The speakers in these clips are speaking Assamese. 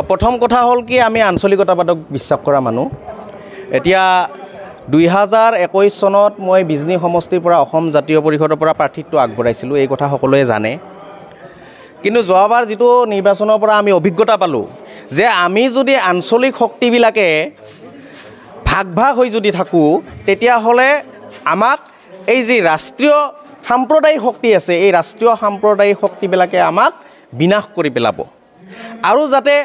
প্ৰথম কথা হ'ল কি আমি আঞ্চলিকতাবাদক বিশ্বাস কৰা মানুহ। এতিয়া 2021 চনত মই বিজনী সমষ্টিৰ পৰা অসম জাতীয় পৰিষদৰ পৰা প্ৰাৰ্থিত্ব আগবঢ়াইছিলোঁ, এই কথা সকলোৱে জানে। কিন্তু যোৱাবাৰ যিটো নিৰ্বাচনৰ পৰা আমি অভিজ্ঞতা পালোঁ যে আমি যদি আঞ্চলিক শক্তিবিলাকে ভাগ ভাগ হৈ যদি থাকোঁ তেতিয়াহ'লে আমাক এই যি ৰাষ্ট্ৰীয় সাম্প্ৰদায়িক শক্তি আছে এই ৰাষ্ট্ৰীয় সাম্প্ৰদায়িক শক্তিবিলাকে আমাক বিনাশ কৰি পেলাব। আৰু যাতে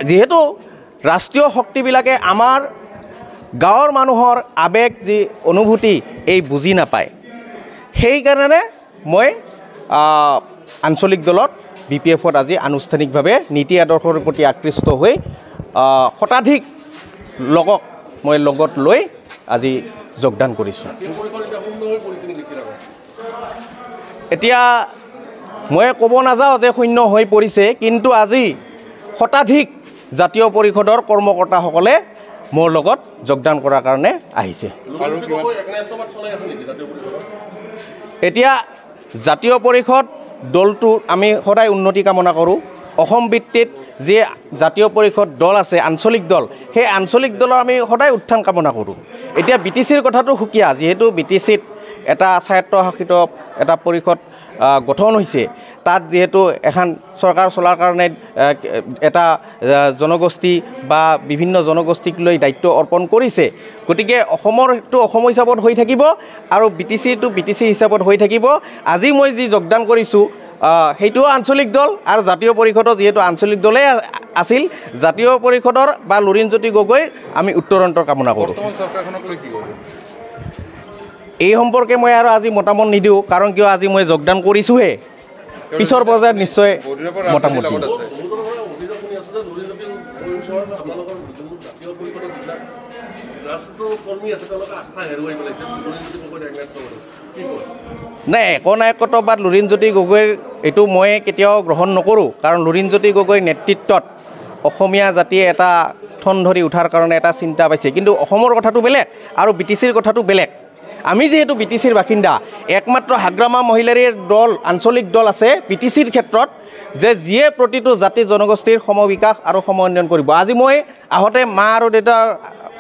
যিহেতু ৰাষ্ট্ৰীয় শক্তিবিলাকে আমাৰ গাঁৱৰ মানুহৰ আৱেগ যি অনুভূতি এই বুজি নাপায়, সেইকাৰণে মই আঞ্চলিক দলত BPF-ত আজি আনুষ্ঠানিকভাৱে নীতি আদৰ্শৰ প্ৰতি আকৃষ্ট হৈ শতাধিক লোকক মই লগত লৈ আজি যোগদান কৰিছোঁ। এতিয়া মই ক'ব নাযাওঁ যে শূন্য হৈ পৰিছে, কিন্তু আজি শতাধিক জাতীয় পৰিষদৰ কৰ্মকৰ্তাসকলে মোৰ লগত যোগদান কৰাৰ কাৰণে আহিছে। এতিয়া জাতীয় পৰিষদ দলটো আমি সদায় উন্নতি কামনা কৰোঁ। অসম ভিত্তিত যি জাতীয় পৰিষদ দল আছে আঞ্চলিক দল, সেই আঞ্চলিক দলৰ আমি সদায় উত্থান কামনা কৰোঁ। এতিয়া BTCৰ কথাটো সুকীয়া, যিহেতু BTCত এটা স্বায়ত্তশাসিত এটা পৰিষদ গঠন হৈছে, তাত যিহেতু এখন চৰকাৰ চলাৰ কাৰণে এটা জনগোষ্ঠী বা বিভিন্ন জনগোষ্ঠীক লৈ দায়িত্ব অৰ্পণ কৰিছে, গতিকে অসমৰটো অসম হিচাপত হৈ থাকিব আৰু BTCটো BTC হিচাপত হৈ থাকিব। আজি মই যি যোগদান কৰিছোঁ সেইটোও আঞ্চলিক দল আৰু জাতীয় পৰিষদৰ যিহেতু আঞ্চলিক দলেই আছিল, জাতীয় পৰিষদৰ বা লুৰিণজ্যোতি গগৈৰ আমি উত্তৰান্তৰ কামনা কৰোঁ। এই সম্পৰ্কে মই আৰু আজি মতামত নিদিওঁ, কাৰণ কিয় আজি মই যোগদান কৰিছোঁহে, পিছৰ পৰ্যায়ত নিশ্চয় মতামত দিম। নাই, একনায়কত্ববাদ লুৰিণজ্যোতি গগৈৰ এইটো মই কেতিয়াও গ্ৰহণ নকৰোঁ, কাৰণ লুৰিণজ্যোতি গগৈৰ নেতৃত্বত অসমীয়া জাতিয়ে এটা ঠন ধৰি উঠাৰ কাৰণে এটা চিন্তা পাইছে। কিন্তু অসমৰ কথাটো বেলেগ আৰু BTCৰ কথাটো বেলেগ। আমি যিহেতু BTCৰ বাসিন্দা, একমাত্ৰ হাগ্ৰামা মহিলাৰীৰ দল আঞ্চলিক দল আছে BTCৰ ক্ষেত্ৰত, যে যিয়ে প্ৰতিটো জাতি জনগোষ্ঠীৰ সমবিকাশ আৰু সম উন্নয়ন কৰিব। আজি মই আহোঁতে মা আৰু দেউতাৰ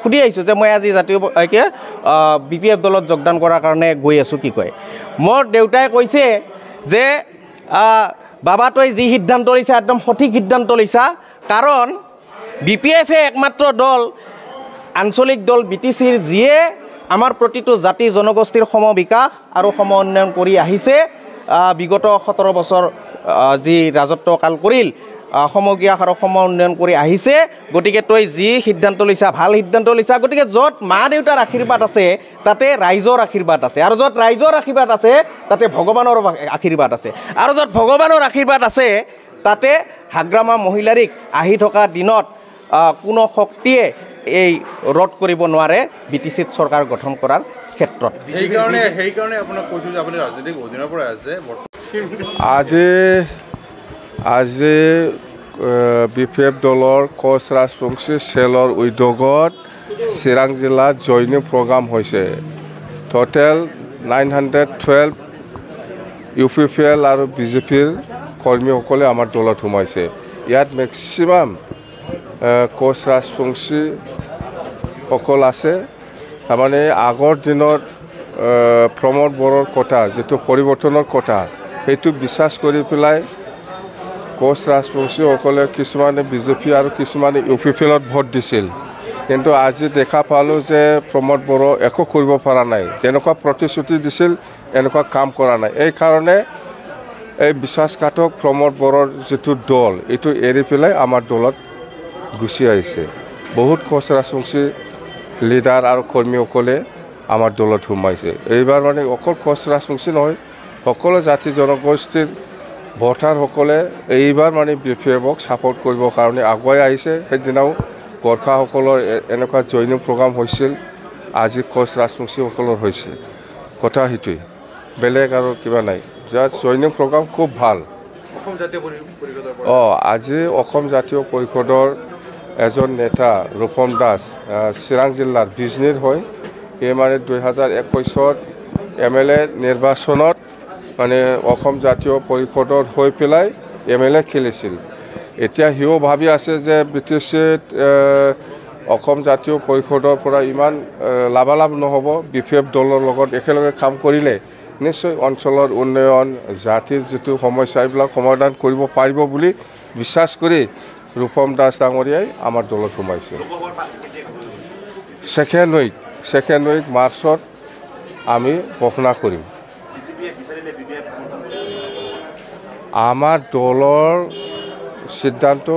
সুধি আহিছোঁ যে মই আজি জাতীয় BPF দলত যোগদান কৰাৰ কাৰণে গৈ আছোঁ, কি কয়। মোৰ দেউতাই কৈছে যে বাবা তই যি সিদ্ধান্ত লৈছা একদম সঠিক সিদ্ধান্ত লৈছা, কাৰণ BPF-হে একমাত্ৰ দল আঞ্চলিক দল BTCৰ যিয়ে আমাৰ প্ৰতিটো জাতি জনগোষ্ঠীৰ সমবিকাশ আৰু সম উন্নয়ন কৰি আহিছে। বিগত 17 বছৰ যি ৰাজত্বকাল কৰিল সমবিকাশ আৰু সম উন্নয়ন কৰি আহিছে। গতিকে তই যি সিদ্ধান্ত লৈছা ভাল সিদ্ধান্ত লৈছা। গতিকে য'ত মা দেউতাৰ আশীৰ্বাদ আছে তাতে ৰাইজৰ আশীৰ্বাদ আছে, আৰু য'ত ৰাইজৰ আশীৰ্বাদ আছে তাতে ভগৱানৰ আশীৰ্বাদ আছে, আৰু য'ত ভগৱানৰ আশীৰ্বাদ আছে তাতে হাগ্ৰামা মহিলাৰীক আহি থকা দিনত কোনো শক্তিয়ে এই ৰোধ কৰিব নোৱাৰে BTCত চৰকাৰ গঠন কৰাৰ ক্ষেত্ৰত। সেইকাৰণে আপোনাক কৈছোঁ যে আপুনি ৰাজনৈতিক অধীনৰ পৰা আছে। আজি BPF দলৰ কোচ ৰাজবংশী চেলৰ উদ্যোগত চিৰাং জিলাত জইনিং প্ৰগ্ৰাম হৈছে। টোটেল 912 UPPL আৰু BJPৰ কৰ্মীসকলে আমাৰ দলত সোমাইছে। ইয়াত মেক্সিমাম কোচ ৰাজবংশী সকল আছে। তাৰমানে আগৰ দিনত প্ৰমোদ বড়োৰ কথা যিটো পৰিৱৰ্তনৰ কথা সেইটো বিশ্বাস কৰি পেলাই কোচ ৰাজবংশীসকলে কিছুমানে BJP আৰু কিছুমানে UPPLত ভোট দিছিল। কিন্তু আজি দেখা পালোঁ যে প্ৰমোদ বড়ো একো কৰিব পৰা নাই, যেনেকুৱা প্ৰতিশ্ৰুতি দিছিল এনেকুৱা কাম কৰা নাই। এই কাৰণে এই বিশ্বাসঘাতক প্ৰমোদ বড়োৰ যিটো দল এইটো এৰি পেলাই আমাৰ দলত গুচি আহিছে। বহুত কোচ ৰাজবংশী লিডাৰ আৰু কৰ্মীসকলে আমাৰ দলত সোমাইছে। এইবাৰ মানে অকল কোচ ৰাজবংশী নহয়, সকলো জাতি জনগোষ্ঠীৰ ভোটাৰসকলে এইবাৰ মানে BPF-ক ছাপোৰ্ট কৰিবৰ কাৰণে আগুৱাই আহিছে। সেইদিনাও গোৰ্খাসকলৰ এনেকুৱা জইনিং প্ৰগ্ৰাম হৈছিল, আজি কোচ ৰাজবংশীসকলৰ হৈছে। কথা সেইটোৱে, বেলেগ আৰু কিবা নাই। যাত জইনিং প্ৰগ্ৰাম খুব ভাল। আজি অসম জাতীয় পৰিষদৰ এজন নেতা ৰূপম দাস চিৰাং জিলাৰ বিজনীৰ হয়। এই মানে 2021 MLA নিৰ্বাচনত মানে অসম জাতীয় পৰিষদৰ হৈ পেলাই MLA খেলিছিল। এতিয়া সিও ভাবি আছে যে BTCত অসম জাতীয় পৰিষদৰ পৰা ইমান লাভালাভ নহ'ব BPF দলৰ লগত একেলগে কাম কৰিলে নিশ্চয় অঞ্চলৰ উন্নয়ন জাতিৰ যিটো সমস্যা এইবিলাক সমাধান কৰিব পাৰিব বুলি বিশ্বাস কৰি ৰূপম দাস ডাঙৰীয়াই আমাৰ দলত সোমাইছে ছেকেণ্ড উইক মাৰ্চত আমি ঘোষণা কৰিম আমাৰ দলৰ সিদ্ধান্ত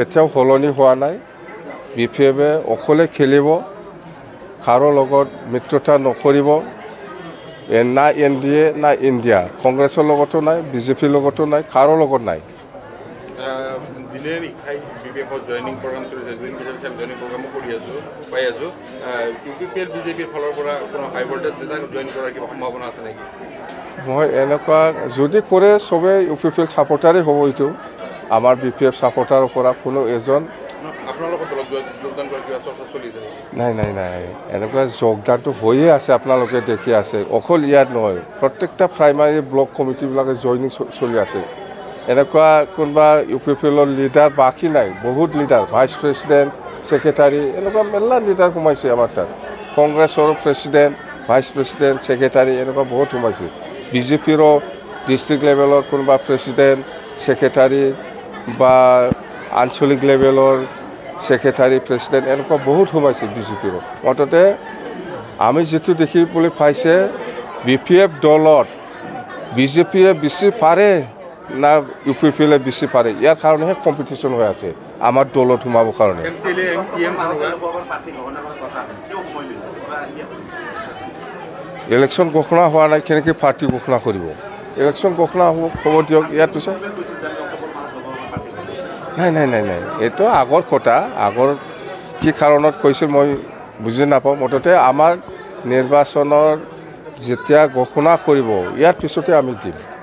এতিয়াও সলনি হোৱা নাই BPFে অকলে খেলিব কাৰো লগত মিত্ৰতা নকৰিব না NDA না ইণ্ডিয়া কংগ্ৰেছৰ লগতো নাই BJPৰ লগতো নাই কাৰো লগত নাই দিনে নিশাই BPFত জইনিং প্ৰগ্ৰাম চলিছে জইনিং প্ৰগ্ৰামো কৰি আছোঁ পাই আছোঁ UPPL BJPৰ ফালৰ পৰা কোনো হাই ভল্টেজ নেতা জইন কৰাৰ কিবা সম্ভাৱনা আছে নেকি মই এনেকুৱা যদি কৰে চবেই UPPL ছাপৰ্টাৰেই হ'ব এইটো আমাৰ BPF ছাপৰ্টাৰৰ পৰা কোনো এজন আপোনালোকৰ দলত যোগদান কৰাৰ কিবা চৰ্চা চলিছে নাই এনেকুৱা যোগদানটো হৈয়ে আছে আপোনালোকে দেখি আছে অকল ইয়াত নহয় প্ৰত্যেকটা প্ৰাইমাৰী ব্লক কমিটিবিলাকে জইনিং চলি আছে এনেকুৱা কোনোবা UPPLৰ লিডাৰ বাকী নাই বহুত লিডাৰ ভাইচ প্ৰেছিডেণ্ট ছেক্ৰেটাৰী এনেকুৱা মেলা লিডাৰ সোমাইছে আমাৰ তাত কংগ্ৰেছৰ প্ৰেছিডেণ্ট ভাইচ প্ৰেছিডেণ্ট ছেক্ৰেটাৰী এনেকুৱা বহুত সোমাইছে BJPৰো ডিষ্ট্ৰিক্ট লেভেলৰ কোনোবা প্ৰেছিডেণ্ট ছেক্ৰেটাৰী বা আঞ্চলিক লেভেলৰ ছেক্ৰেটাৰী প্ৰেছিডেণ্ট এনেকুৱা বহুত সোমাইছে BJPৰো মুঠতে আমি যিটো দেখিবলৈ পাইছে BPF দলত BJPয়ে বেছি পাৰে না UPPলে বেছি পাৰে ইয়াৰ কাৰণেহে কম্পিটিশ্যন হৈ আছে আমাৰ দলত সোমাবৰ কাৰণে ইলেকশ্যন ঘোষণা হোৱা নাই কেনেকৈ পাৰ্টি ঘোষণা কৰিব ইলেকশ্যন ঘোষণা হ'ব দিয়ক ইয়াৰ পিছত নাই এইটো আগৰ কথা আগৰ কি কাৰণত কৈছিল মই বুজি নাপাওঁ মুঠতে আমাৰ নিৰ্বাচনৰ যেতিয়া ঘোষণা কৰিব ইয়াৰ পিছতে আমি দিম